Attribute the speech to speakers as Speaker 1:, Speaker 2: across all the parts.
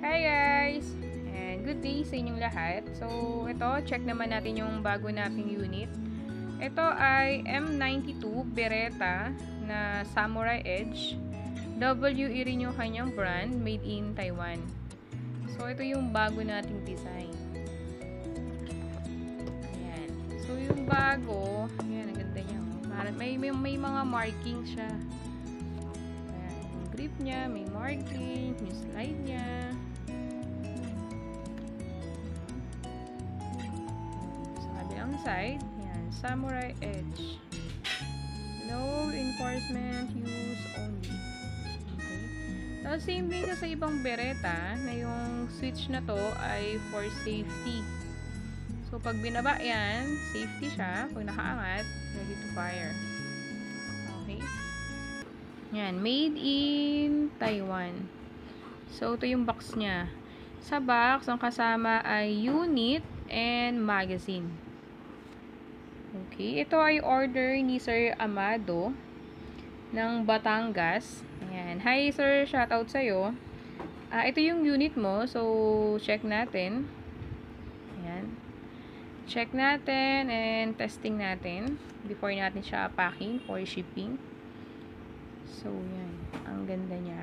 Speaker 1: Hi guys! And good day sa inyong lahat. So, ito, check naman natin yung bago nating unit. Ito ay M92 Beretta na Samurai Edge. WE rin yung kanyang brand, made in Taiwan. So, ito yung bago nating design. Ayan. So, yung bago, ayan, ang ganda niya. May mga marking siya. Ayan, yung grip niya, may marking, yung slide niya. Side, yan, Samurai Edge. Low enforcement use only. Okay. So, same din sa ibang Beretta na yung switch na to ay for safety. So, pag binaba yan, safety siya. Pag nakaangat, ready to fire. Okay. Yan, made in Taiwan. So, ito yung box niya. Sa box, ang kasama ay unit and magazine. Okay, ito ay order ni Sir Amado ng Batangas. Ayan. Hi Sir, shoutout sa'yo. Ito yung unit mo, so check natin. Ayan. Check natin and testing natin before natin siya packing for shipping. So, yan. Ang ganda niya.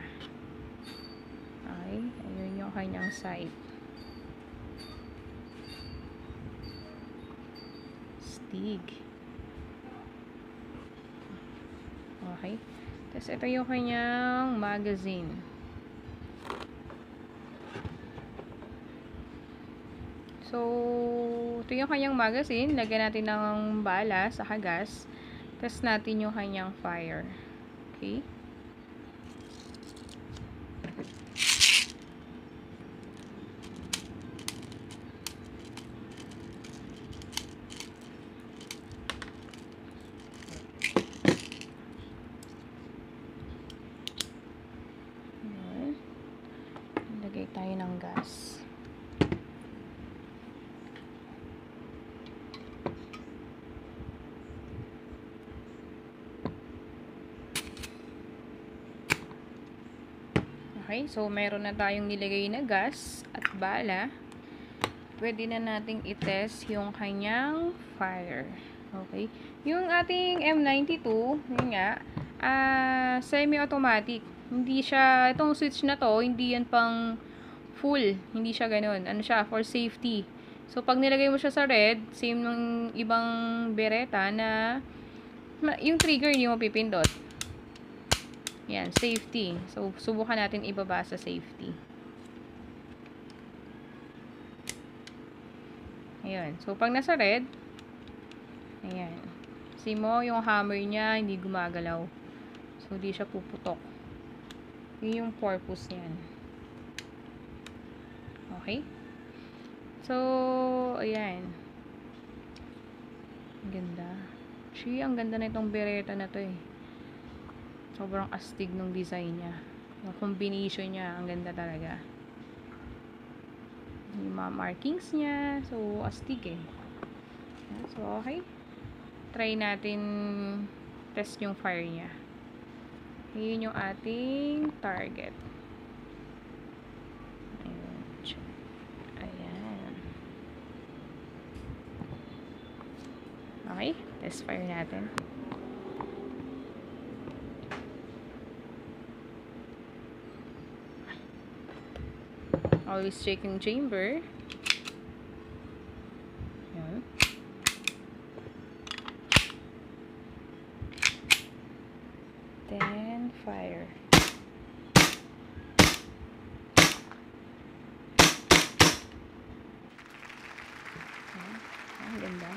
Speaker 1: Okay, ayun yung kanyang side. Okay. Tapos, ito yung kanyang magazine. So, ito yung kanyang magazine. Lagyan natin ng bala sa gas. Test natin yung kanyang fire. Okay. Lagay tayo ng gas. Okay, so meron na tayong nilagay na gas at bala. Pwede na nating i-test yung kanyang fire. Okay. Yung ating M92, yun nga, semi-automatic. Hindi siya, itong switch na to, hindi yan pang full. Hindi siya ganun. Ano siya, for safety. So, pag nilagay mo siya sa red, same ng ibang Beretta na yung trigger hindi mo pipindot. Yan, safety. So, subukan natin ibaba sa safety. Ayan. So, pag nasa red, ayan. See mo, yung hammer niya, hindi gumagalaw. So, hindi siya puputok. Yun yung purpose niyan. Okay? So, ayan. Ang ganda. Actually, ang ganda na itong Beretta na to eh. Sobrang astig ng design niya. Yung combination niya, ang ganda talaga. Yung mga markings niya, so astig eh. So, okay. Try natin test yung fire niya. Yun yung ating target. Ayan. Okay, test fire natin. Always check yung chamber. Ayan. Then, fire. Ayan. Ang ganda.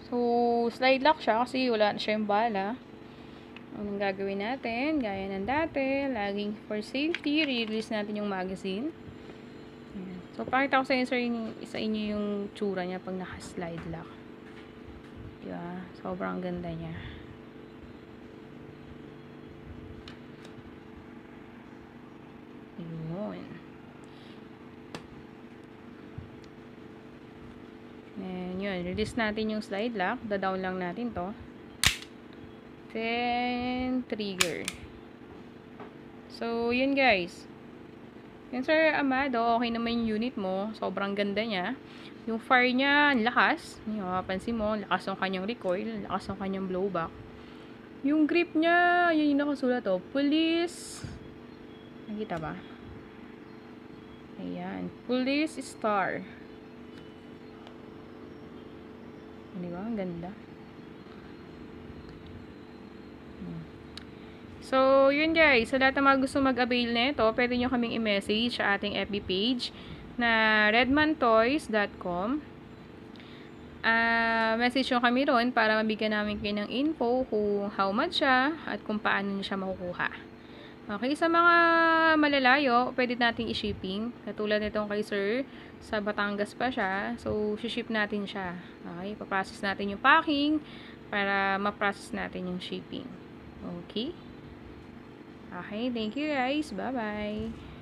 Speaker 1: So, slide lock siya kasi wala na siya yung bala. Anong gagawin natin? Gaya ng dati, laging for safety, re-release natin yung magazine. Ayan. So, pakita ko sa inyo yung tsura niya pag naka-slide lock. Diba? Sobrang ganda niya. Yun. And yun, release natin yung slide lock. Da-down lang natin to. Then, trigger. So, yun guys. Yung Sir Amado, okay naman yung unit mo. Sobrang ganda niya. Yung fire niya, ang lakas. Yung mapapansin mo, lakas ng kanyang recoil, lakas ng kanyang blowback. Yung grip niya, yun yung nakasulat oh. Police. Nakita ba? Ayan. Police Star. Di ba? Ang ganda. So, yun guys. Sa lahat ng mga gusto mag-avail nito, pwede nyo kaming i-message sa ating FB page na redmantoys.com. Message nyo kami ron para mabigyan namin kayo ng info kung how much siya at kung paano nyo siya makukuha. Okay, sa mga malalayo, pwede nating i-shipping. Katulad nitong kay Sir, sa Batangas pa siya. So, ship natin siya. Okay, paprocess natin yung packing para ma-process natin yung shipping. Okay? Okay, thank you guys. Bye-bye.